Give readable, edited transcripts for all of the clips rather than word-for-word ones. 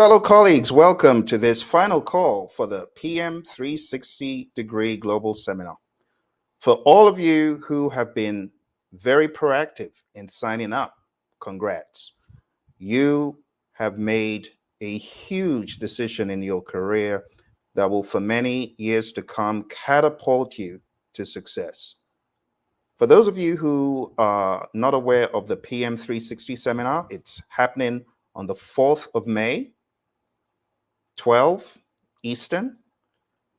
fellow colleagues, welcome to this final call for the PM 360 Degree Global Seminar. For all of you who have been very proactive in signing up, congrats. You have made a huge decision in your career that will, for many years to come, catapult you to success. For those of you who are not aware of the PM 360 seminar, it's happening on the 4th of May, 12 Eastern,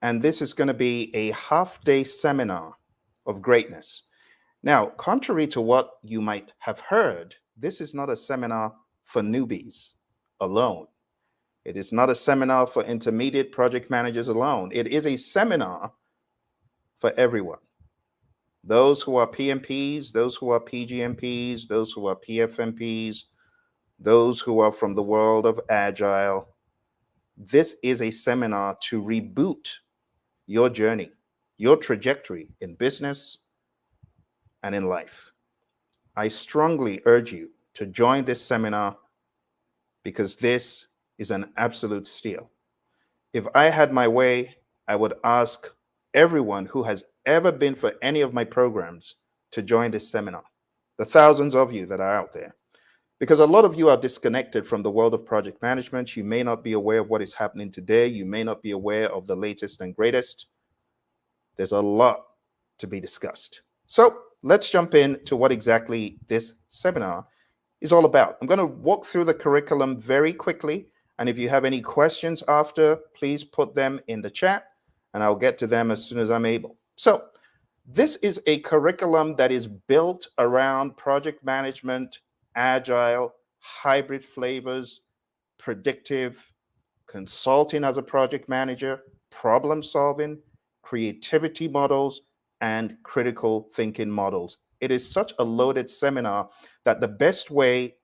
and this is going to be a half-day seminar of greatness. Now, contrary to what you might have heard, this is not a seminar for newbies alone. It is not a seminar for intermediate project managers alone. It is a seminar for everyone. Those who are PMPs, those who are PGMPs, those who are PFMPs, those who are from the world of Agile. This is a seminar to reboot your journey, your trajectory in business and in life. I strongly urge you to join this seminar because this is an absolute steal. If I had my way, I would ask everyone who has ever been for any of my programs to join this seminar, the thousands of you that are out there. Because a lot of you are disconnected from the world of project management. You may not be aware of what is happening today. You may not be aware of the latest and greatest. There's a lot to be discussed. So let's jump into what exactly this seminar is all about. I'm going to walk through the curriculum very quickly. And if you have any questions after, please put them in the chat and I'll get to them as soon as I'm able. So this is a curriculum that is built around project management, agile, hybrid flavors, predictive, consulting as a project manager, problem solving, creativity models, and critical thinking models. It is such a loaded seminar that the best way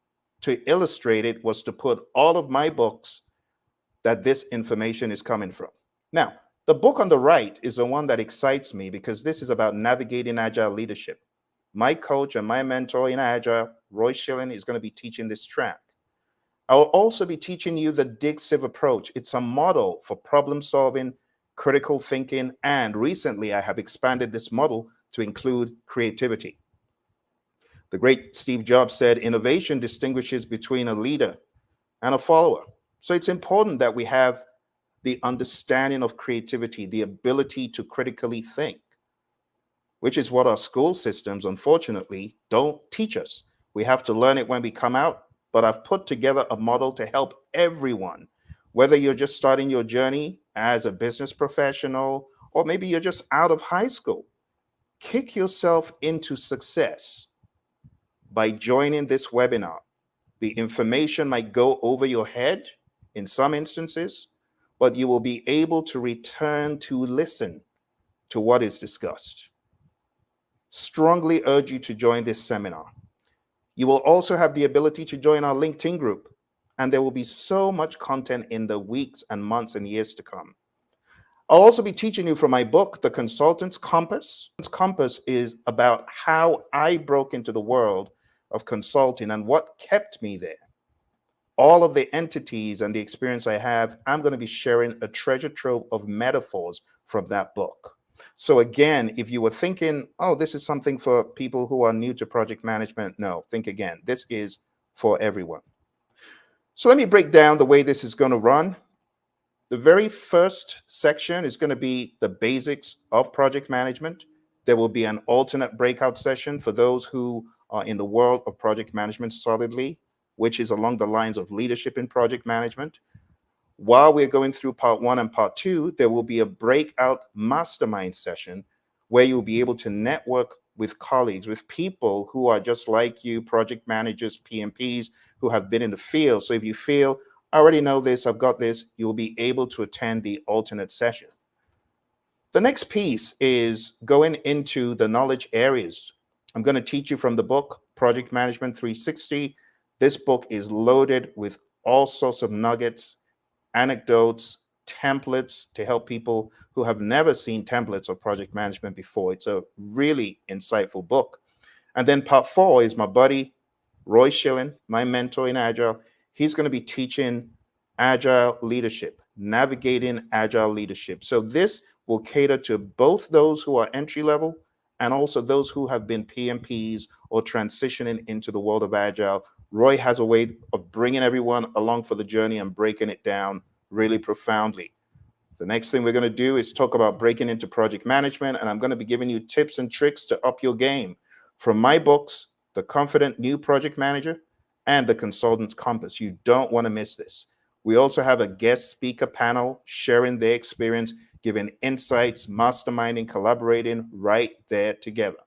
to illustrate it was to put all of my books that this information is coming from. Now, the book on the right is the one that excites me because this is about navigating agile leadership. My coach and my mentor in Agile, Roy Schilling, is going to be teaching this track. I will also be teaching you the Dig-Sieve approach. It's a model for problem solving, critical thinking, and recently I have expanded this model to include creativity. The great Steve Jobs said, innovation distinguishes between a leader and a follower. So it's important that we have the understanding of creativity, the ability to critically think, which is what our school systems, unfortunately, don't teach us. We have to learn it when we come out, but I've put together a model to help everyone, whether you're just starting your journey as a business professional, or maybe you're just out of high school. Kick yourself into success by joining this webinar. The information might go over your head in some instances, but you will be able to return to listen to what is discussed. Strongly urge you to join this seminar. You will also have the ability to join our LinkedIn group, and there will be so much content in the weeks and months and years to come. I'll also be teaching you from my book, The Consultant's Compass. This compass is about how I broke into the world of consulting and what kept me there. All of the entities and the experience I have, I'm going to be sharing a treasure trove of metaphors from that book. So again, if you were thinking, oh, this is something for people who are new to project management, no, think again. This is for everyone. So let me break down the way this is going to run. The very first section is going to be the basics of project management. There will be an alternate breakout session for those who are in the world of project management solidly, which is along the lines of leadership in project management. While we're going through part 1 and part 2, there will be a breakout mastermind session where you'll be able to network with colleagues, with people who are just like you, project managers, PMPs, who have been in the field. So if you feel, I already know this, I've got this, you'll be able to attend the alternate session. The next piece is going into the knowledge areas. I'm going to teach you from the book, Project Management 360. This book is loaded with all sorts of nuggets, anecdotes, templates to help people who have never seen templates of project management before. It's a really insightful book. And then part 4 is my buddy, Roy Schilling, my mentor in Agile. He's going to be teaching Agile leadership, navigating Agile leadership. So this will cater to both those who are entry level and also those who have been PMPs or transitioning into the world of Agile. Roy has a way of bringing everyone along for the journey and breaking it down really profoundly. The next thing we're going to do is talk about breaking into project management, and I'm going to be giving you tips and tricks to up your game from my books, The Confident New Project Manager and The Consultant's Compass. You don't want to miss this. We also have a guest speaker panel sharing their experience, giving insights, masterminding, collaborating right there together.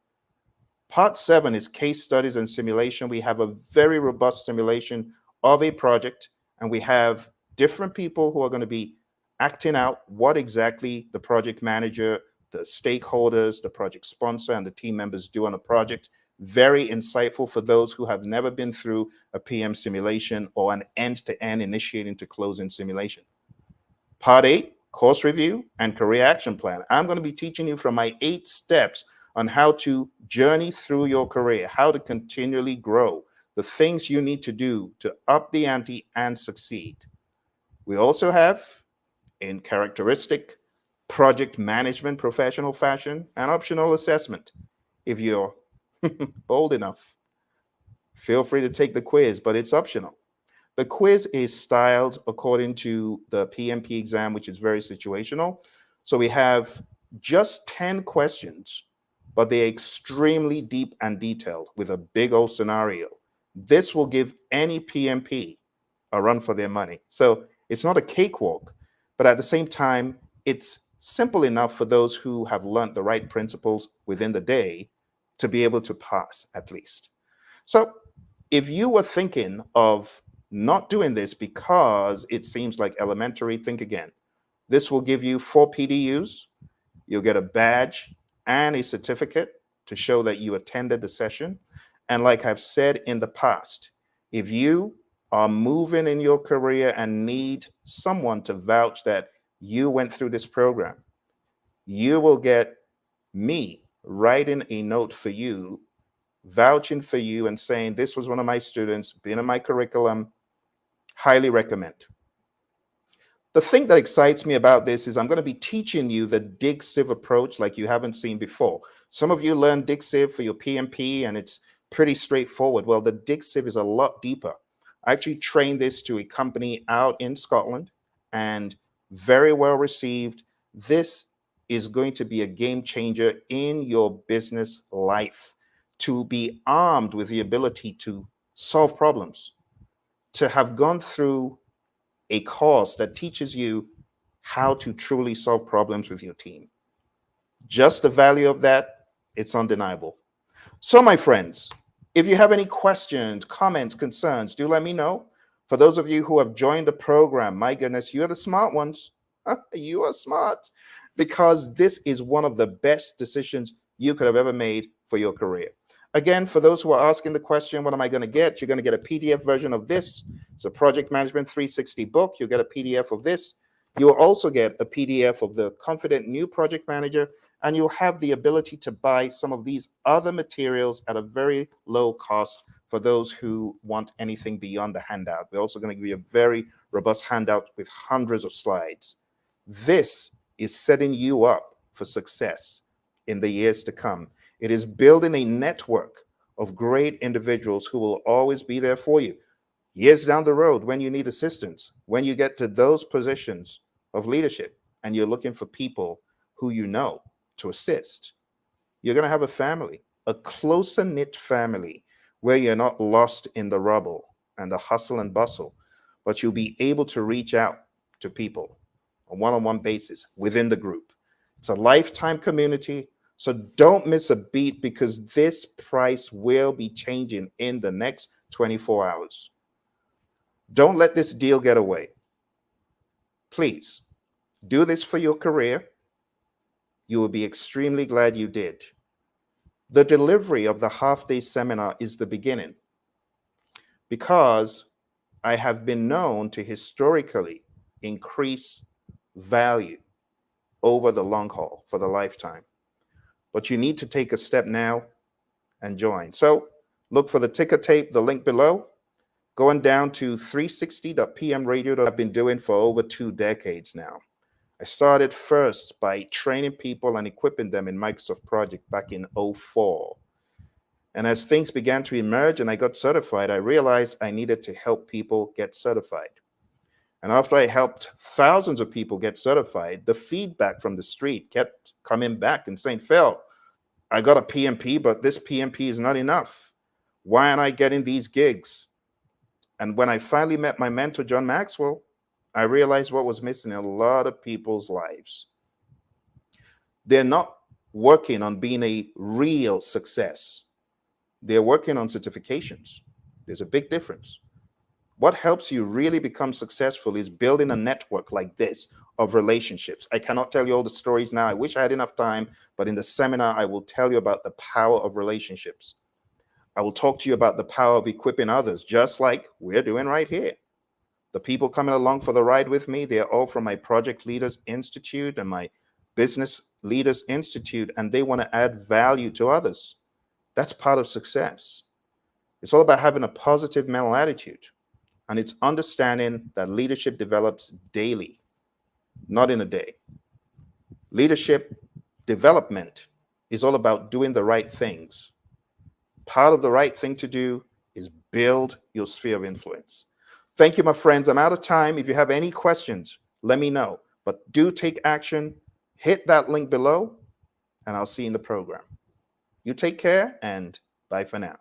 Part 7 is case studies and simulation. We have a very robust simulation of a project, and we have different people who are going to be acting out what exactly the project manager, the stakeholders, the project sponsor, and the team members do on a project. Very insightful for those who have never been through a PM simulation or an end-to-end initiating to closing simulation. Part 8, course review and career action plan. I'm going to be teaching you from my 8 steps on how to journey through your career, how to continually grow, the things you need to do to up the ante and succeed. We also have, in characteristic project management professional fashion, an optional assessment. If you're bold enough, feel free to take the quiz, but it's optional. The quiz is styled according to the PMP exam, which is very situational. So we have just 10 questions, but they're extremely deep and detailed with a big old scenario. This will give any PMP a run for their money. So it's not a cakewalk, but at the same time, it's simple enough for those who have learned the right principles within the day to be able to pass at least. So if you were thinking of not doing this because it seems like elementary, think again. This will give you 4 PDUs. You'll get a badge and a certificate to show that you attended the session. And like I've said in the past, if you are moving in your career and need someone to vouch that you went through this program, you will get me writing a note for you, vouching for you and saying, this was one of my students, been in my curriculum, highly recommend. The thing that excites me about this is I'm going to be teaching you the Dig Civ approach like you haven't seen before. Some of you learn Dig Civ for your PMP and it's pretty straightforward. Well, the Dig Civ is a lot deeper. I actually trained this to a company out in Scotland and very well received. This is going to be a game changer in your business life, to be armed with the ability to solve problems, to have gone through a course that teaches you how to truly solve problems with your team. Just the value of that, it's undeniable. So, my friends, if you have any questions, comments, concerns, do let me know. For those of you who have joined the program, my goodness, you're the smart ones. You are smart, because this is one of the best decisions you could have ever made for your career. Again, for those who are asking the question, what am I going to get? You're going to get a PDF version of this. It's a Project Management 360 book. You'll get a PDF of this. You'll also get a PDF of the Confident New Project Manager, and you'll have the ability to buy some of these other materials at a very low cost for those who want anything beyond the handout. We're also going to give you a very robust handout with hundreds of slides. This is setting you up for success in the years to come. It is building a network of great individuals who will always be there for you. Years down the road, when you need assistance, when you get to those positions of leadership and you're looking for people who you know to assist, you're going to have a family, a closer knit family where you're not lost in the rubble and the hustle and bustle, but you'll be able to reach out to people on a one-on-one basis within the group. It's a lifetime community. So don't miss a beat, because this price will be changing in the next 24 hours. Don't let this deal get away. Please do this for your career. You will be extremely glad you did. The delivery of the half-day seminar is the beginning, because I have been known to historically increase value over the long haul for the lifetime. But you need to take a step now and join. So look for the ticker tape, the link below. going down to 360.pm radio that I've been doing for over 2 decades now. I started first by training people and equipping them in Microsoft Project back in '04. And as things began to emerge and I got certified, I realized I needed to help people get certified. And after I helped thousands of people get certified, the feedback from the street kept coming back and saying, Phill, I got a PMP, but this PMP is not enough. Why aren't I getting these gigs? And when I finally met my mentor, John Maxwell, I realized what was missing in a lot of people's lives. They're not working on being a real success. They're working on certifications. There's a big difference. What helps you really become successful is building a network like this of relationships. I cannot tell you all the stories now. I wish I had enough time, but in the seminar, I will tell you about the power of relationships. I will talk to you about the power of equipping others, just like we're doing right here. The people coming along for the ride with me, they're all from my Project Leaders Institute and my Business Leaders Institute, and they want to add value to others. That's part of success. It's all about having a positive mental attitude, and it's understanding that leadership develops daily, not in a day. Leadership development is all about doing the right things. Part of the right thing to do is build your sphere of influence. Thank you, my friends. I'm out of time. If you have any questions, let me know. But do take action. Hit that link below, and I'll see you in the program. You take care, and bye for now.